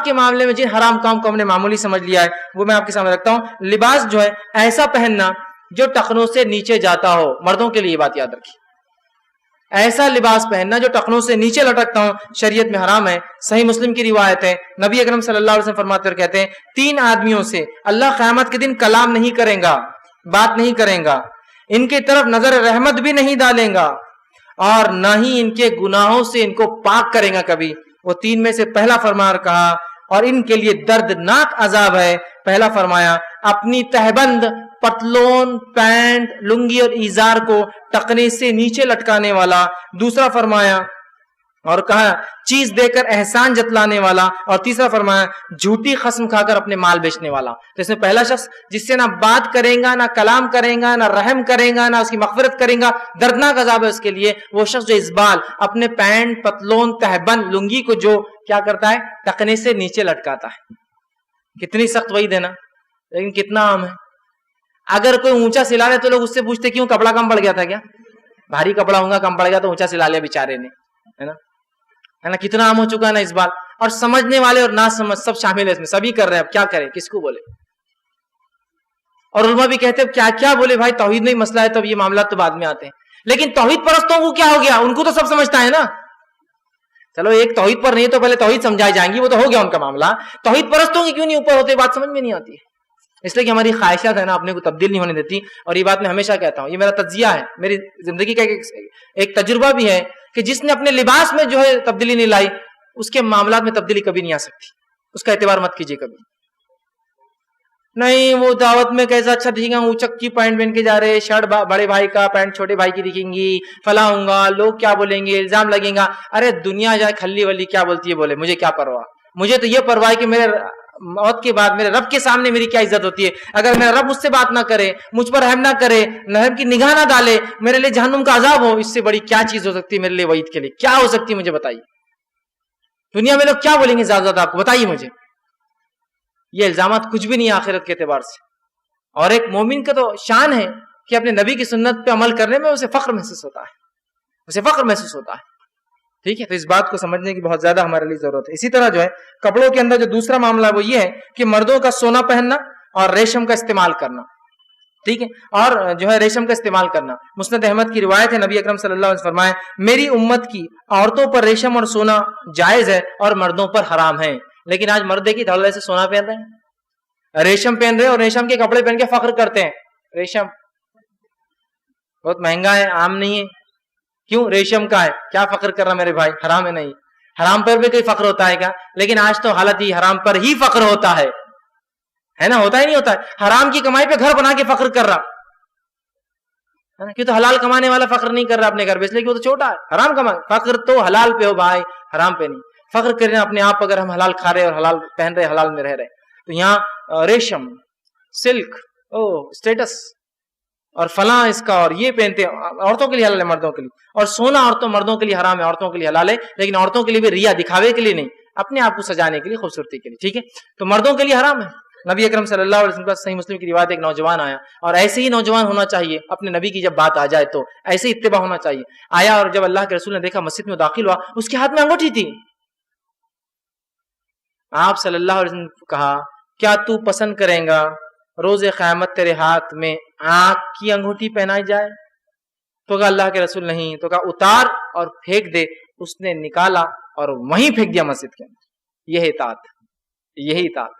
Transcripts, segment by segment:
کے معاملے میں جن حرام کام کو ہم نے معمولی سمجھ لیا ہے وہ میں آپ کے سامنے رکھتا ہوں. لباس جو ہے ایسا پہننا جو ٹخنوں سے نیچے جاتا ہو. مردوں کے لیے یہ بات یاد رکھیے, ایسا لباس پہننا جو ٹخنوں سے نیچے لٹکتا ہو شریعت میں حرام ہے. صحیح مسلم کی روایت ہے, نبی اکرم صلی اللہ علیہ وسلم فرماتے اور کہتے ہیں 3 آدمیوں سے اللہ قیامت کے دن کلام نہیں کرے گا, بات نہیں کرے گا, ان کی طرف نظر رحمت بھی نہیں ڈالے گا, اور نہ ہی ان کے گناہوں سے ان کو پاک کرے گا کبھی. وہ 3 میں سے پہلا فرمان کہا اور ان کے لیے دردناک عذاب ہے. پہلا فرمایا اپنی تہبند, پتلون, پینٹ, لنگی اور ایزار کو ٹخنے سے نیچے لٹکانے والا. دوسرا فرمایا اور کہا چیز دے کر احسان جتلانے والا. اور تیسرا فرمایا جھوٹی قسم کھا کر اپنے مال بیچنے والا. تو اس میں پہلا شخص جس سے نہ بات کرے گا, نہ کلام کرے گا, نہ رحم کرے گا, نہ اس کی مغفرت کرے گا, دردناک عذاب ہے اس کے لیے. وہ شخص جو اسبال اپنے پینٹ, پتلون, تہبند, لنگی کو جو کیا کرتا ہے ٹخنے سے نیچے لٹکاتا ہے. کتنی سخت وعید ہے نا, لیکن کتنا عام ہے. اگر کوئی اونچا سلا لے تو لوگ اس سے پوچھتے کیوں, کپڑا کم پڑ گیا تھا کیا؟ بھاری کپڑا ہوگا, کم پڑ گیا تو اونچا سلا لیا بیچارے نے, ہے نا. کتنا عام ہو چکا ہے نا اس بات. اور سمجھنے والے اور نہ سمجھ سب شامل ہے اس میں, سبھی کر رہے ہیں. اب کیا کریں, کس کو بولے؟ اور علماء بھی کہتے ہیں کیا کیا بولے بھائی, توحید نہیں مسئلہ ہے, تب یہ معاملات تو بعد میں آتے ہیں. لیکن توحید پرستوں کو کیا ہو گیا, ان کو تو سب سمجھتا ہے نا. چلو ایک توحید پر نہیں تو پہلے توحید سمجھائی جائیں گی, وہ تو ہو گیا ان کا معاملہ. توحید پرستوں کی کیوں نہیں اوپر ہوتے, بات سمجھ میں نہیں آتی ہے. اس لیے کہ ہماری خواہشات ہے نا اپنے کو تبدیل نہیں ہونے دیتی. اور یہ بات میں ہمیشہ کہتا ہوں, یہ میرا تجزیہ ہے, میری زندگی کا ایک تجربہ بھی ہے کہ جس نے اپنے لباس میں جو ہے تبدیلی نہیں لائی, اس کے معاملات میں تبدیلی کبھی نہیں آ سکتی. اس کا اعتبار مت کیجیے کبھی. نہیں وہ دعوت میں کیسا اچھا دکھیں گا, اونچک کی پینٹ پہن کے جا رہے, شرٹ بڑے بھائی کا, پینٹ چھوٹے بھائی کی دکھیں گی, فلاں ہوں گا, لوگ کیا بولیں گے, الزام لگیں گا. ارے دنیا جائے کھلی ولی کیا بولتی ہے بولے, مجھے کیا پرواہ. مجھے تو یہ پرواہ ہے کہ میرے موت کے بعد میرے رب کے سامنے میری کیا عزت ہوتی ہے. اگر میرا رب مجھ سے بات نہ کرے, مجھ پر رحم نہ کرے, رحم کی نگاہ نہ ڈالے, میرے لیے جہنم کا عذاب ہو, اس سے بڑی کیا چیز ہو سکتی ہے میرے لیے وعید کے لیے, کیا ہو سکتی ہے مجھے بتائیے. دنیا میں لوگ کیا بولیں گے زیادہ زیادہ آپ کو, بتائیے مجھے. یہ الزامات کچھ بھی نہیں آخرت کے اعتبار سے. اور ایک مومن کا تو شان ہے کہ اپنے نبی کی سنت پہ عمل کرنے میں اسے فخر محسوس ہوتا ہے, اسے فخر محسوس ہوتا ہے. ٹھیک ہے, تو اس بات کو سمجھنے کی بہت زیادہ ہمارے لیے ضرورت ہے. اسی طرح جو ہے کپڑوں کے اندر جو دوسرا معاملہ ہے وہ یہ ہے کہ مردوں کا سونا پہننا اور ریشم کا استعمال کرنا. ٹھیک ہے, اور جو ہے ریشم کا استعمال کرنا. مسند احمد کی روایت ہے, نبی اکرم صلی اللہ علیہ وسلم فرمائے میری امت کی عورتوں پر ریشم اور سونا جائز ہے اور مردوں پر حرام ہے. لیکن آج مرد کی دھڑلے سے سونا پہن رہے ہیں, ریشم پہن رہے ہیں, اور ریشم کے کپڑے پہن کے فخر کرتے ہیں. ریشم بہت مہنگا ہے, عام نہیں ہے. کیوں؟ ریشم کا ہے, کیا فخر کر رہا میرے بھائی, حرام ہے نہیں. حرام پر بھی کوئی فخر ہوتا ہے کیا؟ لیکن آج تو حالت ہی حرام پر ہی فخر ہوتا ہے نا, ہوتا ہی نہیں ہوتا ہے. حرام کی کمائی پہ گھر بنا کے فخر کر رہا ہے نا, کہ تو حلال کمانے والا فخر نہیں کر رہا اپنے گھر پہ, اس لیے کہ وہ تو چھوٹا ہے. حرام کمائے, فخر تو حلال پہ ہو بھائی, حرام پہ نہیں. فخر کر رہے ہیں اپنے آپ, اگر ہم حلال کھا رہے اور حلال پہن رہے, حلال میں رہ رہے. تو یہاں ریشم, سلک, اسٹیٹس اور فلاں اس کا, اور یہ پہنتے عورتوں کے لیے حلال ہے, مردوں کے لیے. اور سونا عورتوں مردوں کے لیے حرام ہے, عورتوں کے لیے حلال ہے, لیکن عورتوں کے لیے بھی ریا, دکھاوے کے لیے نہیں, اپنے آپ کو سجانے کے لیے, خوبصورتی کے لیے. ٹھیک ہے, تو مردوں کے لیے حرام ہے. نبی اکرم صلی اللہ علیہ وسلم کا صحیح مسلم کی روایت, ایک نوجوان آیا, اور ایسے ہی نوجوان ہونا چاہیے. اپنے نبی کی جب بات آ جائے تو ایسے ہی اتباع ہونا چاہیے. آیا اور جب اللہ کے رسول نے دیکھا, مسجد میں داخل ہوا, اس کے ہاتھ میں انگوٹھی تھی. آپ صلی اللہ علیہ وسلم نے کہا کیا تو پسند کریں گا روز قیامت تیرے ہاتھ میں آنکھ کی انگوٹھی پہنائی جائے؟ تو کہا اللہ کے رسول نہیں. تو کہا اتار اور پھینک دے. اس نے نکالا اور وہیں پھینک دیا مسجد کے اندر. یہی اطاعت, یہی اطاعت.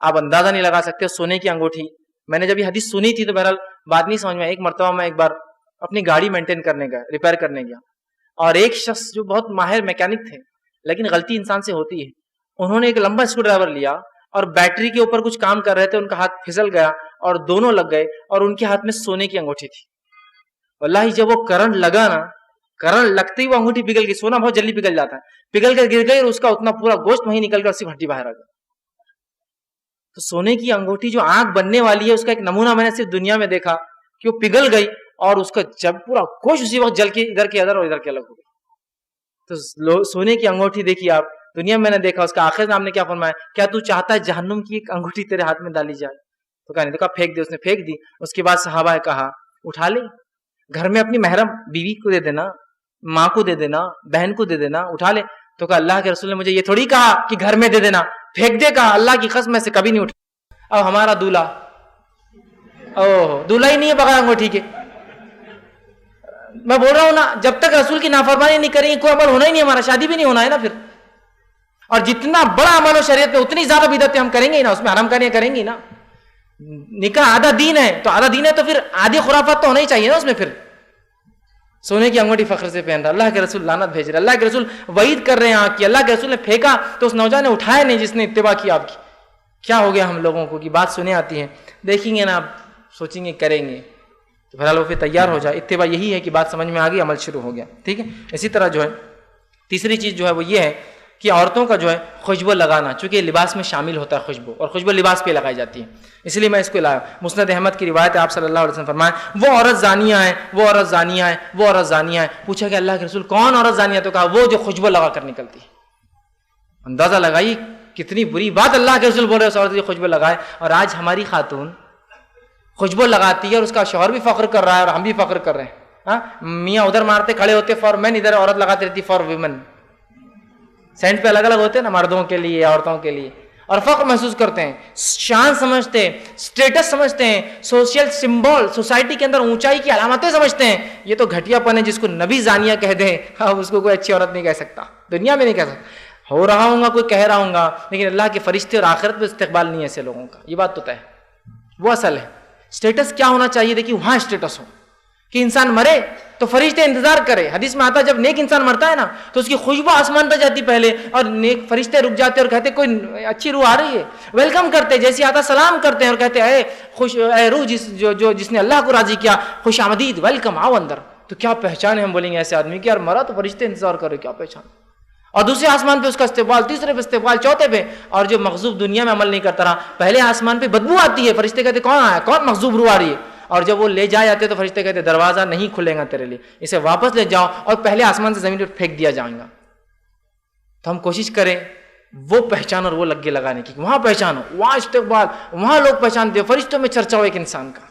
آپ اندازہ نہیں لگا سکتے سونے کی انگوٹھی. میں نے جب یہ حدیث سنی تھی تو بہرحال بات نہیں سمجھ میں. ایک مرتبہ میں ایک بار اپنی گاڑی مینٹین کرنے گیا, ریپیئر کرنے گیا, اور ایک شخص جو بہت ماہر میکینک تھے, لیکن غلطی انسان سے ہوتی ہے, انہوں نے ایک لمبا اسکرو ڈرائیور لیا اور بیٹری کے اوپر کچھ کام کر رہے تھے, ان کا ہاتھ پھسل گیا اور دونوں لگ گئے, اور ان کے ہاتھ میں سونے کی انگوٹھی تھی. واللہ جب وہ کرنٹ لگا نا, کرنٹ لگتے ہی وہ انگوٹھی پگھل گئی. سونا بہت جلدی پگھل جاتا ہے, پگھل کر گر گئی, اور اس کا اتنا پورا گوشت وہیں نکل گیا, صرف ہڈی باہر آ گئی. تو سونے کی انگوٹھی جو آنکھ بننے والی ہے, اس کا ایک نمونہ میں نے صرف دنیا میں دیکھا کہ وہ پگھل گئی, اور اس کا جب پورا گوشت اسی وقت جل کے ادھر کے ادھر اور ادھر کے الگ ہو گئی. تو سونے کی انگوٹھی دیکھی آپ, دنیا میں نے دیکھا. اس کا آخر نام نے کیا فرمایا, کیا تو چاہتا ہے جہنم کی ایک انگوٹھی تیرے ہاتھ میں ڈالی جائے؟ تو کہا نہیں. تو کہا پھینک دے. اس نے پھینک دی. اس کے بعد صحابہ نے کہا اٹھا لے, گھر میں اپنی محرم بیوی کو دے دینا, ماں کو دے دینا, بہن کو دے دینا, اٹھا لے. تو کہا اللہ کے رسول نے مجھے یہ تھوڑی کہا کہ گھر میں دے دینا، پھینک دے، کہا اللہ کی قسم میں سے کبھی نہیں اٹھا۔ اب ہمارا دولہا، دولہا ہی نہیں ہے بغیر انگوٹھی کے۔ میں بول رہا ہوں نا، جب تک رسول کی نافرمانی نہیں کریں گے کوئی عمل ہونا ہی نہیں، ہمارا شادی بھی نہیں ہونا ہے نا پھر۔ اور جتنا بڑا عمل ہو شریعت میں اتنی زیادہ بدعتیں ہم کریں گے ہی نا، اس میں حرام کاریاں کریں گی نا۔ نکاح آدھا دین ہے تو آدھا دین ہے تو پھر آدھی خرافات تو ہونا ہی چاہیے نا اس میں۔ پھر سونے کی انگوٹھی فخر سے پہن رہا، اللہ کے رسول لعنت بھیج رہے، اللہ کے رسول وعید کر رہے ہیں کہ اللہ کے رسول نے پھینکا تو اس نوجوان نے اٹھایا نہیں جس نے اتباع کی آپ کی۔ کیا ہو گیا ہم لوگوں کو کہ بات سنے آتی ہے، دیکھیں گے نا، سوچیں گے کریں گے، تو بہرحال وہ پھر تیار ہو جائے۔ اتباع یہی ہے کہ بات سمجھ میں آ گئی، عمل شروع ہو گیا، ٹھیک ہے۔ اسی طرح جو ہے تیسری چیز جو ہے وہ یہ ہے کہ عورتوں کا جو ہے خوشبو لگانا، چونکہ لباس میں شامل ہوتا ہے خوشبو، اور خوشبو لباس پہ لگائی جاتی ہے، اس لیے میں اس کو لایا۔ مسند احمد کی روایت ہے، آپ صلی اللہ علیہ وسلم فرمائیں وہ عورت زانیہ ہے، وہ عورت زانیہ ہے، وہ عورت زانیہ ہے۔ پوچھا کہ اللہ کے رسول کون عورت زانیہ؟ تو کہا وہ جو خوشبو لگا کر نکلتی ہے۔ اندازہ لگائی کتنی بری بات اللہ کے رسول بول رہے ہیں، اس عورت کی خوشبو لگائے۔ اور آج ہماری خاتون خوشبو لگاتی ہے اور اس کا شوہر بھی فخر کر رہا ہے اور ہم بھی فخر کر رہے ہیں۔ میاں ادھر مارتے کھڑے ہوتے فار مین، ادھر عورت لگاتی رہتی فار ویمن۔ سینٹ پہ الگ الگ ہوتے ہیں نا، مردوں کے لیے عورتوں کے لیے، اور فخر محسوس کرتے ہیں، شان سمجھتے ہیں، اسٹیٹس سمجھتے ہیں، سوشل سمبول، سوسائٹی کے اندر اونچائی کی علامتیں سمجھتے ہیں۔ یہ تو گھٹیا پن ہے جس کو نبی زانیہ کہہ دیں، اس کو کوئی اچھی عورت نہیں کہہ سکتا، دنیا میں نہیں کہہ سکتا۔ ہو رہا ہوں گا کوئی کہہ رہا ہوں گا، لیکن اللہ کے فرشتے اور آخرت میں استقبال نہیں ہے ایسے لوگوں کا، یہ بات تو طے ہے۔ وہ اصل ہے اسٹیٹس کیا ہونا چاہیے، دیکھیے وہاں اسٹیٹس ہو کہ انسان مرے تو فرشتے انتظار کرے۔ حدیث میں آتا ہے جب نیک انسان مرتا ہے نا تو اس کی خوشبو آسمان پہ جاتی پہلے، اور نیک فرشتے رک جاتے اور کہتے کوئی اچھی روح آ رہی ہے، ویلکم کرتے، جیسے آتا سلام کرتے ہیں اور کہتے اے روح جس نے اللہ کو راضی کیا، خوش آمدید، ویلکم، آؤ اندر۔ تو کیا پہچان ہے ہم بولیں گے ایسے آدمی کی، یار مرا تو فرشتے انتظار کر رہے، کیا پہچان۔ اور دوسرے آسمان پہ اس کا استقبال، تیسرے پہ استقبال، چوتھے پہ۔ اور جو مغضوب دنیا میں عمل نہیں کرتا رہا، پہلے آسمان پہ بدبو آتی ہے، فرشتے کہتے کون آیا، کون مغضوب روح آ رہی ہے، اور جب وہ لے جائے جاتے تو فرشتے کہتے دروازہ نہیں کھلے گا تیرے لیے، اسے واپس لے جاؤ اور پہلے آسمان سے زمین پر پھینک دیا جائے گا۔ تو ہم کوشش کریں وہ پہچان اور وہ لگے لگانے کی، وہاں پہچان ہو، وہاں استقبال، وہاں لوگ پہچانتے ہو، فرشتوں میں چرچا ہو ایک انسان کا۔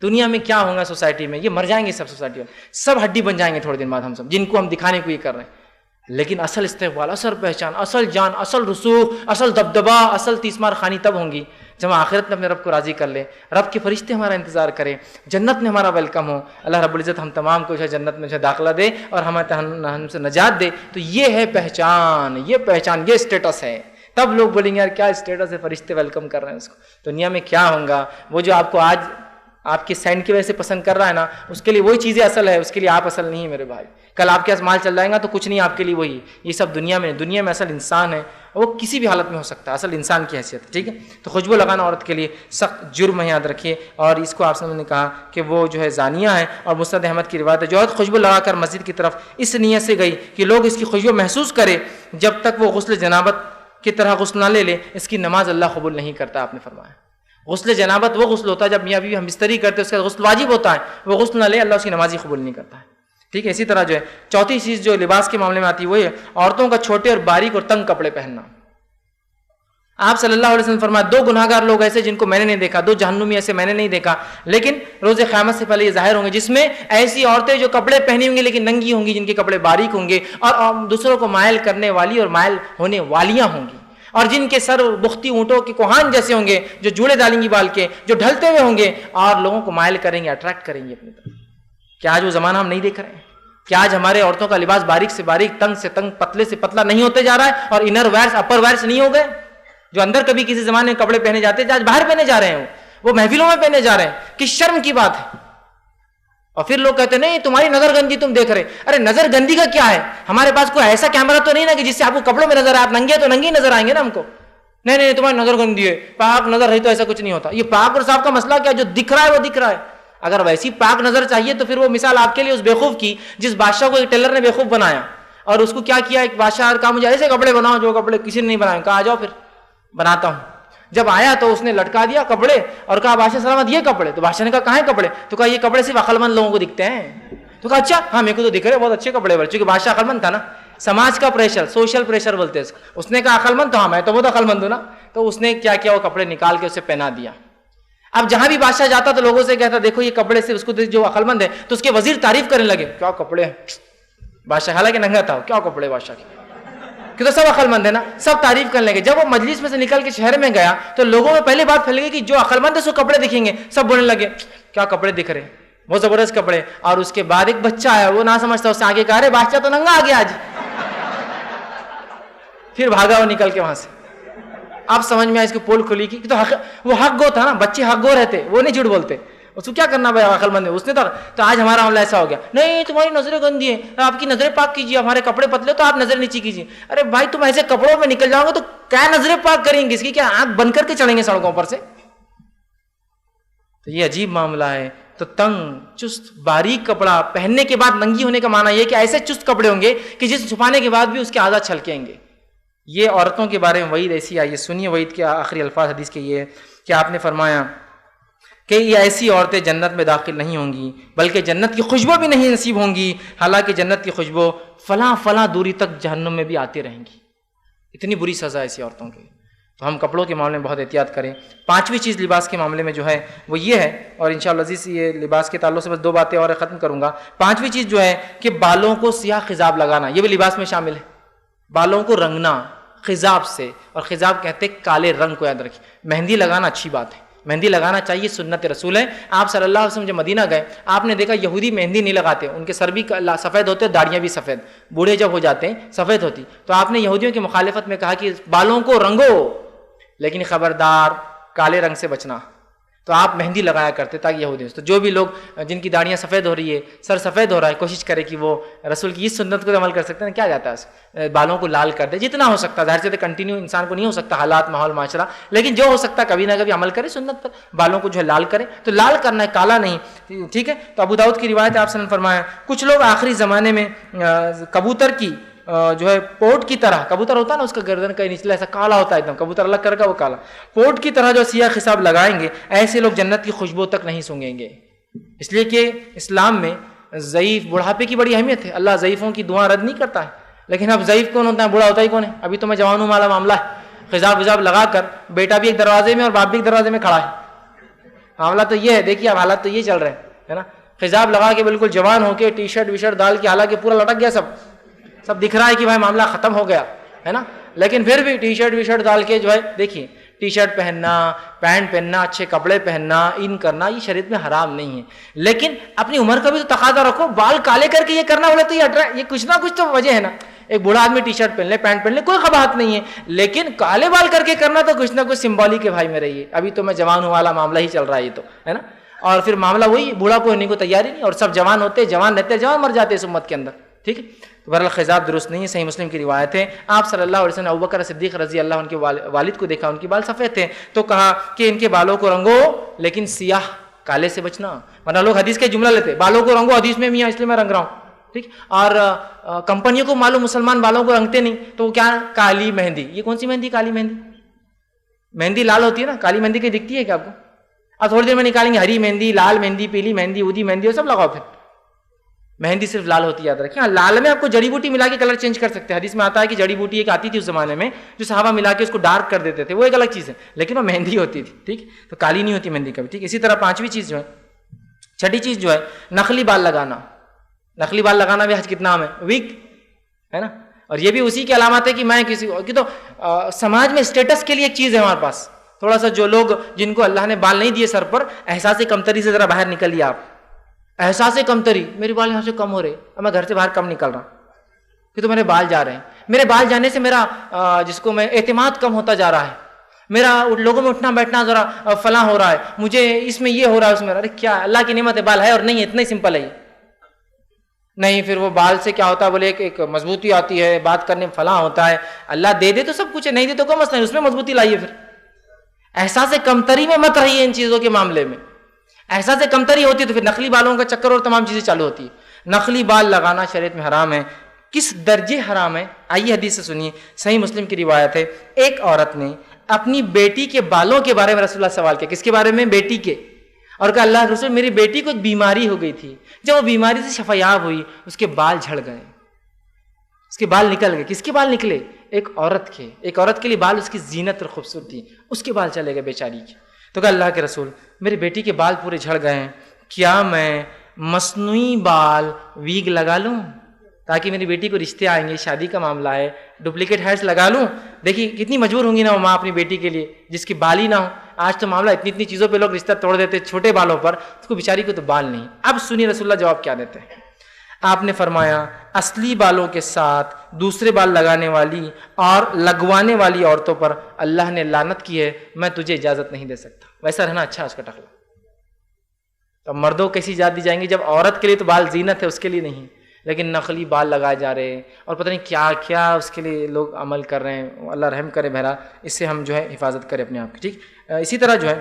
دنیا میں کیا ہوگا سوسائٹی میں، یہ مر جائیں گے سب، سوسائٹی میں سب ہڈی بن جائیں گے تھوڑے دن بعد ہم سب، جن کو ہم دکھانے کو یہ کر رہے ہیں۔ لیکن اصل استقبال، اصل پہچان، اصل جان، اصل رسوخ، اصل دبدبا، اصل تیسمار خانی تب ہوں گی جب ہم آخرت میں اپنے رب کو راضی کر لیں، رب کے فرشتے ہمارا انتظار کریں، جنت میں ہمارا ویلکم ہو، اللہ رب العزت ہم تمام کو جنت میں داخلہ دے اور ہم سے نجات دے۔ تو یہ ہے پہچان، یہ پہچان، یہ اسٹیٹس ہے۔ تب لوگ بولیں گے یار کیا اسٹیٹس ہے، فرشتے ویلکم کر رہے ہیں اس کو۔ دنیا میں کیا ہوگا، وہ جو آپ کو آج آپ کے سینڈ کی وجہ سے پسند کر رہا ہے نا، اس کے لیے وہی چیزیں اصل ہے، اس کے لیے آپ اصل نہیں ہے میرے بھائی۔ کل آپ کے پاس مال چل جائے گا تو کچھ نہیں آپ کے لیے وہی، یہ سب دنیا میں اصل انسان ہے، وہ کسی بھی حالت میں ہو سکتا ہے، اصل انسان کی حیثیت ہے، ٹھیک ہے۔ تو خوشبو لگانا عورت کے لیے سخت جرم ہے، یاد رکھیے۔ اور اس کو آپ نے کہا کہ وہ جو ہے زانیہ ہے، اور مسند احمد کی روایت ہے جو عورت خوشبو لگا کر مسجد کی طرف اس نیت سے گئی کہ لوگ اس کی خوشبو محسوس کرے، جب تک وہ غسل جنابت کی طرح غسل نہ لے اس کی نماز اللہ قبول نہیں کرتا، آپ نے فرمایا۔ غسل جنابت وہ غسل ہوتا ہے جب میاں بیوی ہم بستری کرتے ہیں، اس کا غسل واجب ہوتا ہے، وہ غسل نہ لے اللہ اس کی نماز ہی قبول نہیں کرتا ہے، ٹھیک ہے۔ اسی طرح جو ہے چوتھی چیز جو لباس کے معاملے میں آتی ہے وہ ہے عورتوں کا چھوٹے اور باریک اور تنگ کپڑے پہننا۔ آپ صلی اللہ علیہ وسلم فرمایا دو گناہگار لوگ ایسے جن کو میں نے نہیں دیکھا، دو جہنمی ایسے میں نے نہیں دیکھا، لیکن روز قیامت سے پہلے یہ ظاہر ہوں گے، جس میں ایسی عورتیں جو کپڑے پہنی ہوں گی لیکن ننگی ہوں گی، جن کے کپڑے باریک ہوں گے اور دوسروں کو مائل کرنے والی اور مائل ہونے والیاں ہوں گی، اور جن کے سر بختی اونٹوں کے کوہان جیسے ہوں گے، جو جوڑے ڈالیں گی بال کے، جو ڈھلتے ہوئے ہوں گے اور لوگوں کو مائل کریں گے، اٹریکٹ کریں گے اپنی طرف۔ کیا آج وہ زمانہ ہم نہیں دیکھ رہے ہیں؟ کیا آج ہمارے عورتوں کا لباس باریک سے باریک، تنگ سے تنگ، پتلے سے پتلا نہیں ہوتے جا رہا ہے، اور انر ویئرس اپر ویئرس نہیں ہو گئے؟ جو اندر کبھی کسی زمانے میں کپڑے پہنے جاتے تھے آج باہر پہنے جا رہے ہیں، وہ محفلوں میں پہنے جا رہے ہیں، کس شرم کی بات ہے۔ اور پھر لوگ کہتے ہیں نہیں تمہاری نظر گندی تم دیکھ رہے، ارے نظر گندی کا کیا ہے؟ ہمارے پاس کوئی ایسا کیمرہ تو نہیں نا کہ جس سے آپ کو کپڑوں میں نظر آئے، آپ ننگے تو ننگے نظر آئیں گے نا ہم کو۔ نہیں تمہاری نظر گندی ہے، پاک نظر ہے تو ایسا کچھ نہیں ہوتا۔ یہ پاک اور صاف کا مسئلہ کیا؟ جو دکھ رہا ہے وہ دکھ رہا ہے۔ اگر ویسی پاک نظر چاہیے تو پھر وہ مثال آپ کے لیے اس بیوقوف کی جس بادشاہ کو ایک ٹیلر نے بیوقوف بنایا، اور اس کو کیا کیا، ایک بادشاہ کہا مجھے ایسے کپڑے بناؤ جو کپڑے کسی نے نہیں بنائے، کہا آ جاؤ پھر بناتا ہوں۔ جب آیا تو اس نے لٹکا دیا کپڑے اور کہا بادشاہ سلامت یہ کپڑے، تو بادشاہ نے کہا کہاں ہیں کپڑے؟ تو کہا یہ کپڑے صرف عقل مند لوگوں کو دکھتے ہیں۔ تو کہا اچھا ہاں میرے کو تو دکھ رہے بہت اچھے کپڑے بڑے، چونکہ بادشاہ عقل مند تھا نا، سماج کا پریشر، سوشل پریشر بولتے ہیں اس کو۔ اس نے کہا عقل مند تو ہاں میں تو بہت عقل مند ہوں نا، تو اس نے کیا کیا، وہ کپڑے نکال کے اسے پہنا دیا۔ اب جہاں بھی بادشاہ جاتا تو لوگوں سے کہتا دیکھو یہ کپڑے سے، اس کو جو عقل مند ہے تو اس کے وزیر تعریف کرنے لگے، کیا کپڑے ہیں بادشاہ، حالانکہ ننگا تھا، کیا کپڑے بادشاہ کے، کہ تو سب عقل مند ہے نا, سب تعریف کرنے لگے. جب وہ مجلس میں سے نکل کے شہر میں گیا تو لوگوں میں پہلی بات پھیل گئی کہ جو عقل مند ہے اس کو کپڑے دکھیں گے. سب بولنے لگے کیا کپڑے دکھ رہے, بہت زبردست کپڑے. اور اس کے بعد ایک بچہ آیا, وہ نہ سمجھتا, اس سے آگے کہا رہے بادشاہ تو ننگا آ گیا آج. پھر بھاگا وہ نکل کے وہاں سے. اب سمجھ میں آیا اس کی پول کھلی کی, تو وہ حق گو تھا نا, بچے حق گو رہتے, وہ نہیں جھوٹ بولتے. اس کو کیا کرنا بھائی عقل مند ہے, اس نے تو آج ہمارا معاملہ ایسا ہو گیا, نہیں تمہاری نظریں گندی ہیں, آپ کی نظریں پاک کیجیے, ہمارے کپڑے پتلے تو آپ نظر نیچی کیجیے. ارے بھائی تم ایسے کپڑوں میں نکل جاؤ گے تو کیا نظریں پاک کریں گے, اس کی کیا آنکھ بند کر کے چڑھیں گے سڑکوں پر سے. تو یہ عجیب معاملہ ہے. تو تنگ چست باریک کپڑا پہننے کے بعد ننگی ہونے کا معنی یہ کہ ایسے چست کپڑے ہوں گے کہ جس چھپانے کے بعد بھی اس کے اعضاء چھلکیں گے. یہ عورتوں کے بارے میں وعید ایسی آئی ہے. سنیے وعید کے آخری الفاظ حدیث کے یہ کہ آپ نے فرمایا کہ یہ ایسی عورتیں جنت میں داخل نہیں ہوں گی بلکہ جنت کی خوشبو بھی نہیں نصیب ہوں گی, حالانکہ جنت کی خوشبو فلاں فلاں دوری تک جہنم میں بھی آتی رہیں گی. اتنی بری سزا ایسی عورتوں کی. تو ہم کپڑوں کے معاملے میں بہت احتیاط کریں. پانچویں چیز لباس کے معاملے میں جو ہے وہ یہ ہے, اور انشاءاللہ عزیز یہ لباس کے تعلق سے بس 2 باتیں اور ختم کروں گا. پانچویں چیز جو ہے کہ بالوں کو سیاہ خضاب لگانا, یہ بھی لباس میں شامل ہے. بالوں کو رنگنا خضاب سے, اور خضاب کہتے ہیں کالے رنگ کو. یاد رکھیں مہندی لگانا اچھی بات ہے, مہندی لگانا چاہیے, سنت رسول ہے. آپ صلی اللہ علیہ وسلم جب مدینہ گئے آپ نے دیکھا یہودی مہندی نہیں لگاتے, ان کے سر بھی سفید ہوتے, داڑیاں بھی سفید, بوڑھے جب ہو جاتے ہیں سفید ہوتی. تو آپ نے یہودیوں کی مخالفت میں کہا کہ بالوں کو رنگو لیکن خبردار کالے رنگ سے بچنا. تو آپ مہندی لگایا کرتے تاکہ یہودی. تو جو بھی لوگ جن کی داڑیاں سفید ہو رہی ہے, سر سفید ہو رہا ہے, کوشش کرے کہ وہ رسول کی اس سنت کو عمل کر سکتے ہیں. کیا جاتا ہے بالوں کو لال کر دے جتنا ہو سکتا ہے. ظاہر سے کنٹینیو انسان کو نہیں ہو سکتا, حالات ماحول معاشرہ, لیکن جو ہو سکتا ہے کبھی نہ کبھی عمل کرے سنت پر, بالوں کو جو ہے لال کرے. تو لال کرنا ہے, کالا نہیں, ٹھیک ہے. تو ابو داؤد کی روایت ہے, آپ نے فرمایا کچھ لوگ آخری زمانے میں کبوتر کی جو ہے پوٹ کی طرح, کبوتر ہوتا ہے نا اس کا گردن کا نچلا ایسا کالا ہوتا ہے ایک دم, کبوتر الگ کر کا وہ کالا, پوٹ کی طرح جو سیاہ خصاب لگائیں گے, ایسے لوگ جنت کی خوشبو تک نہیں سونگیں گے. اس لیے کہ اسلام میں ضعیف بڑھاپے کی بڑی اہمیت ہے. اللہ ضعیفوں کی دعا رد نہیں کرتا ہے, لیکن اب ضعیف کون ہوتا ہے, بوڑھا ہوتا ہی کون ہے. ابھی تو میں جوان ہوں والا معاملہ ہے, خضاب وضاب لگا کر بیٹا بھی ایک دروازے میں اور باپ بھی ایک دروازے میں کھڑا ہے. معاملہ تو یہ ہے, دیکھیے اب حالات تو یہ چل رہے ہیں نا. خضاب لگا کے بالکل جوان ہو کے ٹی شرٹ وی شرٹ ڈال کے, حالانکہ پورا لٹک گیا, سب دکھ رہا ہے کہ بھائی معاملہ ختم ہو گیا ہے نا, لیکن پھر بھی ٹی شرٹ وی شرٹ ڈال کے جو ہے دیکھیے ٹی شرٹ پہننا, پینٹ پہننا, اچھے کپڑے پہننا, ان کرنا, یہ شریعت میں حرام نہیں ہے. لیکن اپنی عمر کا بھی تو تقاضا رکھو. بال کالے کر کے یہ کرنا بولے تو یہ کچھ نہ کچھ تو وجہ ہے نا. ایک بوڑھا آدمی ٹی شرٹ پہن لے, پینٹ پہن لے, کوئی قباحت نہیں ہے, لیکن کالے بال کر کے کرنا تو کچھ نہ کچھ سمبولک ہے بھائی میرے. یہ ابھی تو میں جوان ہوں والا معاملہ ہی چل رہا ہے, یہ تو ہے نا. اور پھر معاملہ وہی, بوڑھا کوئی ہونے کو تیاری نہیں, اور سب جوان ہوتے, جوان رہتے, جوان مر جاتے اس امت کے اندر, ٹھیک ہے. تو بہرحال خضاب درست نہیں ہے. صحیح مسلم کی روایت ہے, آپ صلی اللہ علیہ وسلم نے ابوبکر صدیق رضی اللہ عنہ کے والد کو دیکھا, ان کے بال سفید تھے, تو کہا کہ ان کے بالوں کو رنگو لیکن سیاہ کالے سے بچنا. ورنہ لوگ حدیث کا جملہ لیتے, بالوں کو رنگو حدیث میں بھی ہے اس لیے میں رنگ رہا ہوں, ٹھیک. اور کمپنیوں کو معلوم مسلمان بالوں کو رنگتے نہیں, تو وہ کیا کالی مہندی. یہ کون سی مہندی, کالی مہندی. مہندی لال ہوتی ہے نا, کالی مہندی کی دکھتی ہے کیا آپ کو؟ اب تھوڑی دیر میں نکالیں گے ہری مہندی, لال مہندی, پیلی مہندی, ودی مہندی, وہ سب لگاؤ. پھر مہندی صرف لال ہوتی ہے, یاد رکھیں. لال میں آپ کو جڑی بوٹی ملا کے کلر چینج کر سکتے ہیں. حدیث میں آتا ہے کہ جڑی بوٹی ایک آتی تھی اس زمانے میں جو صحابہ ملا کے اس کو ڈارک کر دیتے تھے, وہ ایک الگ چیز ہے, لیکن وہ مہندی ہوتی تھی, ٹھیک. تو کالی نہیں ہوتی مہندی کبھی, ٹھیک. اسی طرح پانچویں چیز جو ہے, چھٹی چیز جو ہے, نقلی بال لگانا. نقلی بال لگانا بھی حج کتنا عام ہے, ویک ہے نا. اور یہ بھی اسی کی علامات ہے کہ میں کسی کی تو سماج میں اسٹیٹس کے لیے ایک چیز ہے ہمارے پاس. تھوڑا سا جو لوگ جن کو اللہ نے بال نہیں دیے سر پر, احساس کمتری سے ذرا باہر نکلیے آپ. احساس کمتری, میرے بال یہاں سے کم ہو رہے, اب میں گھر سے باہر کم نکل رہا کہ تو میرے بال جا رہے ہیں. میرے بال جانے سے میرا جس کو میں اعتماد کم ہوتا جا رہا ہے, میرا لوگوں میں اٹھنا بیٹھنا ذرا فلاں ہو رہا ہے, مجھے اس میں یہ ہو رہا ہے, اس میں. ارے کیا اللہ کی نعمت ہے, بال ہے اور نہیں ہے, اتنا ہی سمپل ہے. نہیں پھر وہ بال سے کیا ہوتا ہے, بولے ایک مضبوطی آتی ہے, بات کرنے میں فلاں ہوتا ہے. اللہ دے دے تو سب کچھ ہے, نہیں دے تو کوئی مسئلہ نہیں, اس میں مضبوطی لائیے. پھر احساس کمتری میں مت رہیے ان چیزوں کے معاملے میں. احساس کمتری ہوتی ہے تو پھر نقلی بالوں کا چکر اور تمام چیزیں چالو ہوتی ہے. نقلی بال لگانا شریعت میں حرام ہے. کس درجے حرام ہے, آئیے حدیث سے سنیے. صحیح مسلم کی روایت ہے, ایک عورت نے اپنی بیٹی کے بالوں کے بارے میں رسول اللہ سوال کیا. کس کے بارے میں, بیٹی کے. اور کہا اللہ رسول میری بیٹی کو بیماری ہو گئی تھی, جب وہ بیماری سے شفایاب ہوئی اس کے بال جھڑ گئے, اس کے بال نکل گئے. کس کے بال نکلے, ایک عورت کے. ایک عورت کے لیے بال اس کی زینت اور خوبصورتی, اس کے بال چلے گئے بیچاری کے. تو کہا اللہ کے رسول میری بیٹی کے بال پورے جھڑ گئے ہیں, کیا میں مصنوعی بال ویگ لگا لوں. تاکہ میری بیٹی کو رشتے آئیں گے, شادی کا معاملہ ہے, ڈپلیکیٹ ہیئرس لگا لوں. دیکھیے کتنی مجبور ہوں گی نا وہ ماں اپنی بیٹی کے لیے جس کی بال ہی نہ ہو. آج تو معاملہ اتنی چیزوں پہ لوگ رشتہ توڑ دیتے, چھوٹے بالوں پر, اس کو بیچاری کو تو بال نہیں. اب سنیے رسول اللہ جواب کیا دیتے ہیں. آپ نے فرمایا اصلی بالوں کے ساتھ دوسرے بال لگانے والی اور لگوانے والی عورتوں پر اللہ نے لعنت کی ہے, میں تجھے اجازت نہیں دے سکتا. ویسا رہنا اچھا اس کا ٹکلا. تو مردوں کو کیسی اجازت دی جائیں گی جب عورت کے لیے تو بال زینت ہے, اس کے لیے نہیں, لیکن نقلی بال لگائے جا رہے ہیں اور پتہ نہیں کیا کیا اس کے لیے لوگ عمل کر رہے ہیں. اللہ رحم کرے. بہرحال اس سے ہم جو ہے حفاظت کریں اپنے آپ کی. ٹھیک, اسی طرح جو ہے